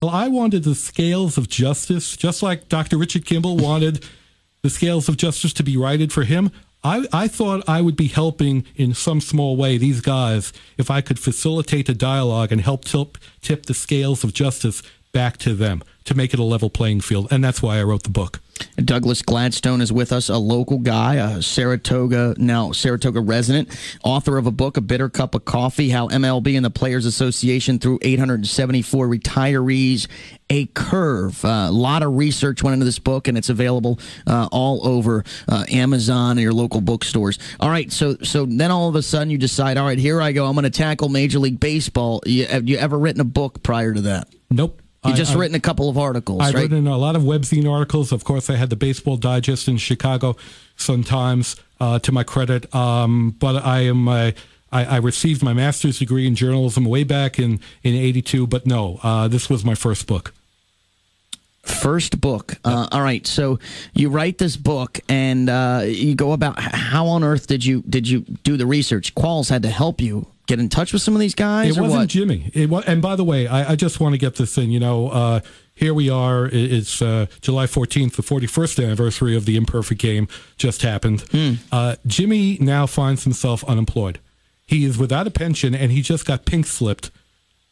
Well, I wanted the scales of justice, just like Dr. Richard Kimball wanted the scales of justice to be righted for him. I thought I would be helping in some small way these guys if I could facilitate a dialogue and help tip the scales of justice back to them to make it a level playing field. And that's why I wrote the book. Douglas Gladstone is with us, a local guy, a Saratoga resident, author of a book, A Bitter Cup of Coffee, How MLB and the Players Association Threw 874 Retirees a Curve. A lot of research went into this book, and it's available all over Amazon and your local bookstores. All right, so then all of a sudden you decide, all right, here I go. I'm going to tackle Major League Baseball. Have you ever written a book prior to that? Nope. You've just written a couple of articles, I've right? written a lot of webzine articles. Of course, I had the Baseball Digest in Chicago sometimes, to my credit. But I received my master's degree in journalism way back in 82. But no, this was my first book. First book. All right. So you write this book, and you go about how on earth did you do the research? Qualls had to help you get in touch with some of these guys? It wasn't Jimmy. And by the way, I just want to get this in. Here we are. It's July 14th, the 41st anniversary of the imperfect game just happened. Jimmy now finds himself unemployed. He is without a pension, and he just got pink slipped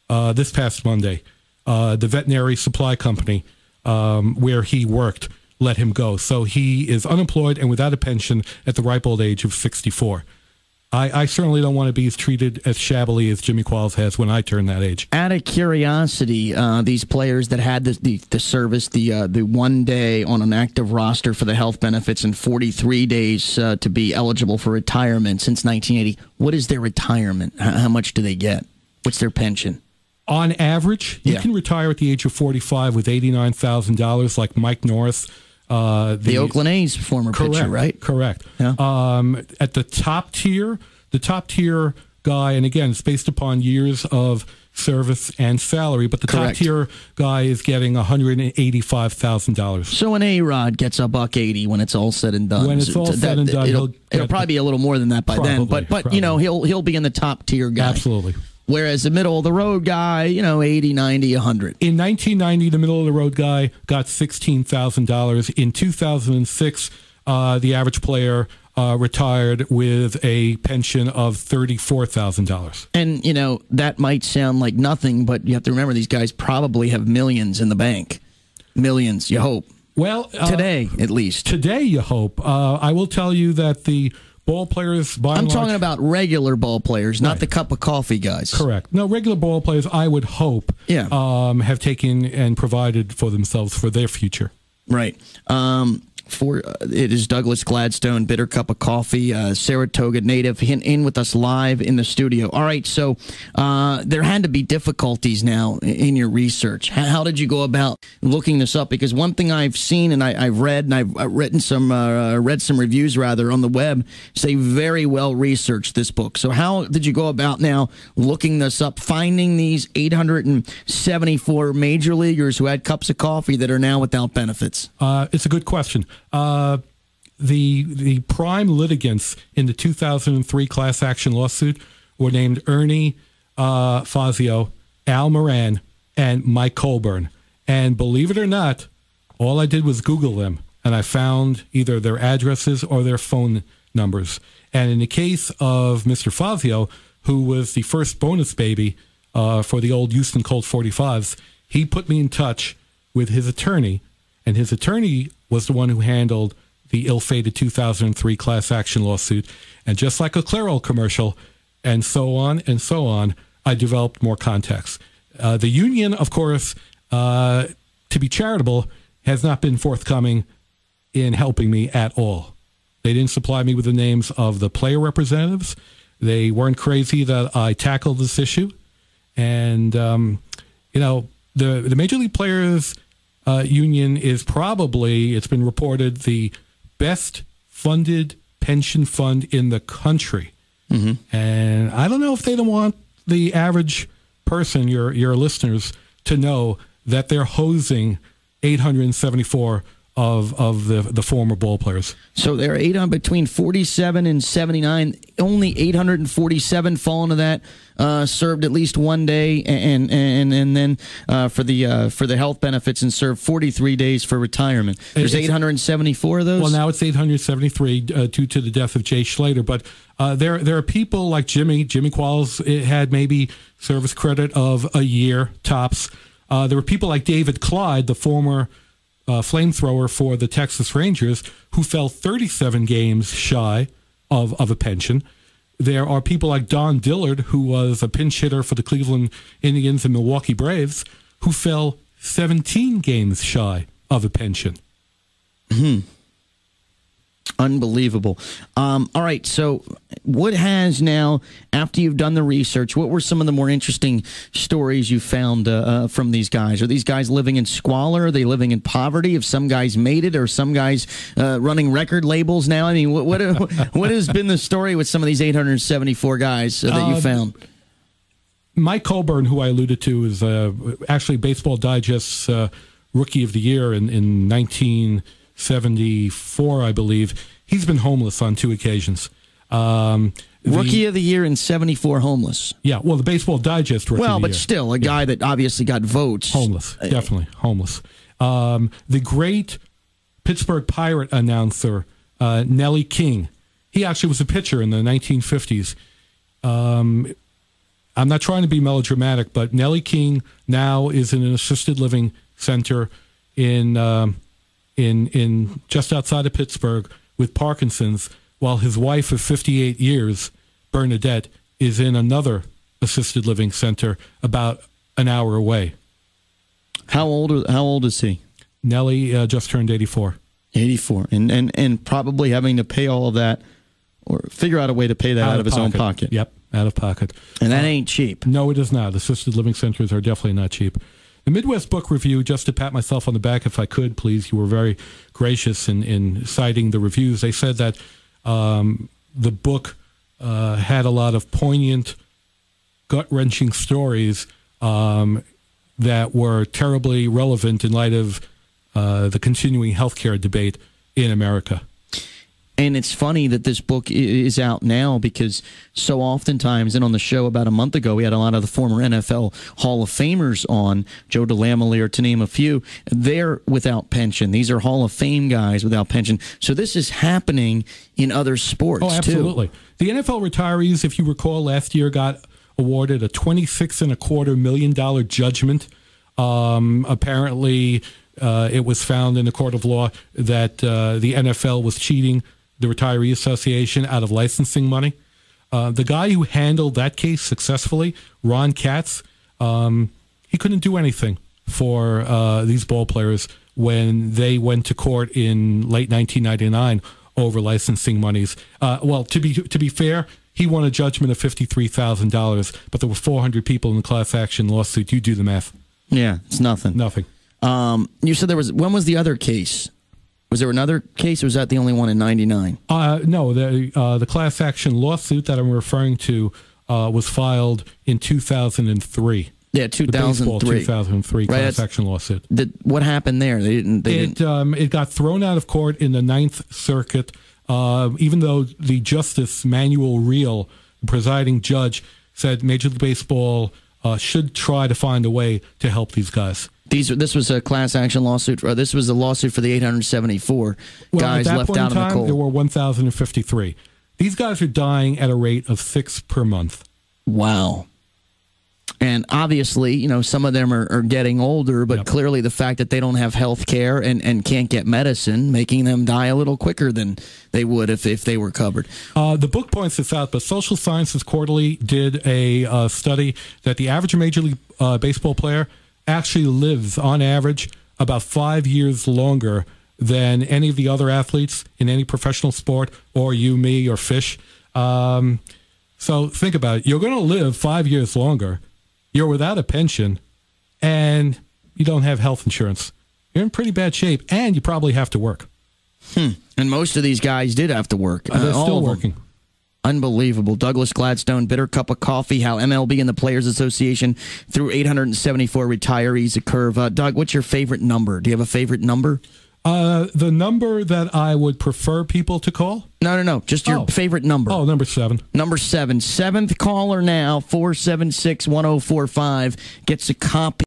this past Monday. The veterinary supply company where he worked let him go. So he is unemployed and without a pension at the ripe old age of 64. I certainly don't want to be treated as shabbily as Jimmy Qualls has when I turn that age. Out of curiosity, these players that had the service, the 1 day on an active roster for the health benefits and 43 days to be eligible for retirement since 1980, what is their retirement? How much do they get? What's their pension? On average, you can retire at the age of 45 with $89,000 like Mike Norris. The Oakland A's former pitcher, right? Correct. Yeah. At the top tier guy, and again, it's based upon years of service and salary, but the top tier guy is getting $185,000. So an A-Rod gets $180 when it's all said and done. When it's all said and done, it'll probably be a little more than that by then. But he'll be in the top tier guy. Absolutely. Whereas the middle-of-the-road guy, 80, 90, 100. In 1990, the middle-of-the-road guy got $16,000. In 2006, the average player retired with a pension of $34,000. And, that might sound like nothing, but you have to remember these guys probably have millions in the bank. Millions, you hope. Well, today, at least. Today, you hope. I will tell you that the ball players, I'm talking about regular ball players, not the cup of coffee guys. Correct. No, regular ball players, I would hope, have taken and provided for themselves for their future. Right. It is Douglas Gladstone, Bitter Cup of Coffee, Saratoga native, in with us live in the studio. All right, so there had to be difficulties now in your research. How did you go about looking this up? Because one thing I've seen and I've read, and I've read some reviews rather on the web, say very well researched this book. So how did you go about now looking this up, finding these 874 major leaguers who had cups of coffee that are now without benefits? It's a good question. The prime litigants in the 2003 class action lawsuit were named Ernie Fazio, Al Moran, and Mike Colburn. And believe it or not, all I did was Google them, and I found either their addresses or their phone numbers. And in the case of Mr. Fazio, who was the first bonus baby for the old Houston Colt 45s, he put me in touch with his attorney, and his attorney was the one who handled the ill-fated 2003 class action lawsuit. And just like a Clairol commercial, and so on, I developed more contacts. The union, of course, to be charitable, has not been forthcoming in helping me at all. They didn't supply me with the names of the player representatives. They weren't crazy that I tackled this issue. And, the Major League Players union is probably, it's been reported, the best funded pension fund in the country. Mm-hmm. And I don't know if they don't want the average person, your listeners, to know that they're hosing 874 of the former ball players. So there are 800 between 47 and 79. Only 847 fall into that. Served at least one day, and then for the health benefits, and served 43 days for retirement. There's 874 of those. Well, now it's 873 due to the death of Jay Schlater. But there are people like Jimmy Qualls. It had maybe service credit of a year tops. There were people like David Clyde, the former flamethrower for the Texas Rangers, who fell 37 games shy of a pension. There are people like Don Dillard, who was a pinch hitter for the Cleveland Indians and Milwaukee Braves, who fell 17 games shy of a pension. Unbelievable. All right, so what has now, after you've done the research, what were some of the more interesting stories you found from these guys? Are these guys living in squalor? Are they living in poverty? Have some guys made it? Or some guys running record labels now? I mean, what has been the story with some of these 874 guys that you found? Mike Colburn, who I alluded to, is actually Baseball Digest's Rookie of the Year in 1974, I believe. He's been homeless on 2 occasions. Rookie of the Year in 74, homeless. Yeah, well, the Baseball Digest Rookie of the Year. Well, but still, a guy that obviously got votes. Homeless, definitely homeless. The great Pittsburgh Pirate announcer, Nellie King, he actually was a pitcher in the 1950s. I'm not trying to be melodramatic, but Nellie King now is in an assisted living center in just outside of Pittsburgh with Parkinson's, while his wife of 58 years, Bernadette, is in another assisted living center about an hour away. How old is he? Nellie just turned 84. 84, and probably having to pay all of that, or figure out a way to pay that out of his own pocket. Yep, out of pocket. And that ain't cheap. No, it is not. Assisted living centers are definitely not cheap. The Midwest Book Review, just to pat myself on the back if I could, please, you were very gracious in citing the reviews. They said that the book had a lot of poignant, gut-wrenching stories that were terribly relevant in light of the continuing healthcare debate in America. And it's funny that this book is out now, because so oftentimes, and on the show about a month ago, we had a lot of the former NFL Hall of Famers on, Joe DeLamielleure, to name a few. They're without pension. These are Hall of Fame guys without pension. So this is happening in other sports, too. Oh, absolutely. Too. The NFL retirees, if you recall, last year got awarded a $26.25 million judgment. Apparently, it was found in a court of law that the NFL was cheating the Retiree Association out of licensing money. The guy who handled that case successfully, Ron Katz, he couldn't do anything for these ball players when they went to court in late 1999 over licensing monies. Well, to be fair, he won a judgment of $53,000, but there were 400 people in the class action lawsuit. You do the math. Yeah, it's nothing. Nothing. You said when was the other case? Was there another case, or was that the only one in 99? No, the class action lawsuit that I'm referring to was filed in 2003. Yeah, 2003. The baseball 2003 class action lawsuit. What happened there? It got thrown out of court in the Ninth Circuit, even though the Justice Manuel Real, the presiding judge, said Major League Baseball should try to find a way to help these guys. This was a class action lawsuit, or this was a lawsuit for the 874 guys left out of the cold. There were 1,053. These guys are dying at a rate of 6 per month. Wow. And obviously, some of them are getting older, but clearly the fact that they don't have health care and can't get medicine, making them die a little quicker than they would if they were covered. The book points this out, but Social Sciences Quarterly did a study that the average Major League Baseball player actually lives, on average, about 5 years longer than any of the other athletes in any professional sport, or you, me, or Fish. So think about it. You're going to live 5 years longer. You're without a pension, and you don't have health insurance. You're in pretty bad shape, and you probably have to work. And most of these guys did have to work. They're still working. Unbelievable. Douglas Gladstone, Bitter Cup of Coffee, how MLB and the Players Association threw 874 retirees a curve. Doug, what's your favorite number? Do you have a favorite number? The number that I would prefer people to call? No. Just your favorite number. Oh, number 7. Number 7. Seventh caller now, 476-1045, gets a copy